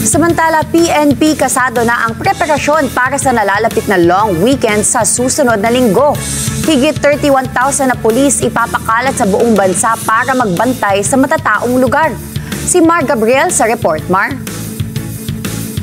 Samantala, PNP kasado na ang preparasyon para sa nalalapit na long weekend sa susunod na linggo. Higit 31,000 na pulis ipapakalat sa buong bansa para magbantay sa matataong lugar. Si Mar Gabriel sa report. Mar?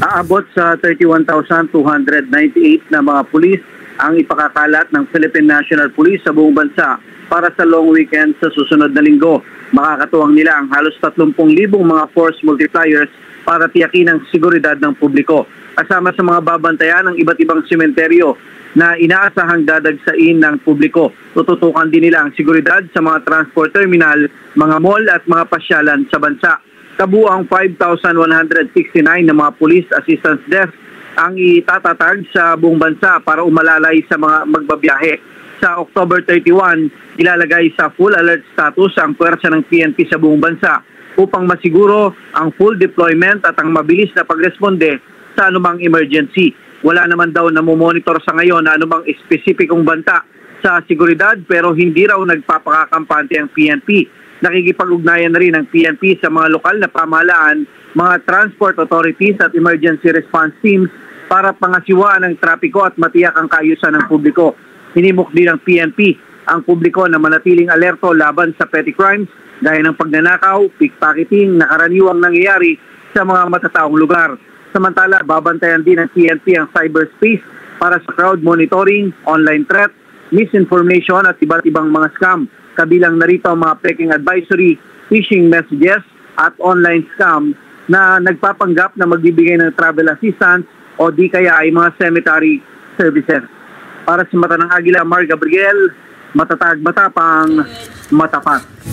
Aabot sa 31,298 na mga pulis ang ipakakalat ng Philippine National Police sa buong bansa para sa long weekend sa susunod na linggo. Makakatuwang nila ang halos 30,000 mga force multipliers para tiyakin ang seguridad ng publiko. Kasama sa mga babantayan ng iba't ibang sementeryo na inaasahang dadagsain ng publiko. Tututukan din nila ang seguridad sa mga transport terminal, mga mall at mga pasyalan sa bansa. Kabuang 5,169 na mga police assistance desk ang itatatag sa buong bansa para umalalay sa mga magbabiyahe. Sa October 31, ilalagay sa full alert status ang puwersa ng PNP sa buong bansa upang masiguro ang full deployment at ang mabilis na pagresponde sa anumang emergency. Wala naman daw na monitor sa ngayon na anumang espesipikong banta sa seguridad pero hindi raw nagpapakakampante ang PNP. Nakikipag-ugnayan na rin ang PNP sa mga lokal na pamahalaan, mga transport authorities at emergency response teams para pangasiwaan ang trapiko at matiyak ang kaayusan ng publiko. Hinimok din ng PNP ang publiko na manatiling alerto laban sa petty crimes gaya ng pagnanakaw, pickpocketing na karaniwang nangyayari sa mga matataong lugar. Samantala, babantayan din ng PNP ang cyberspace para sa crowd monitoring, online threat, misinformation at iba't ibang mga scam. Kabilang narito ang mga peking advisory, phishing messages at online scam na nagpapanggap na magbibigay ng travel assistance o di kaya ay mga cemetery services. Para sa Mata ng Agila, Mar Gabriel, matatag, matapang, matapat.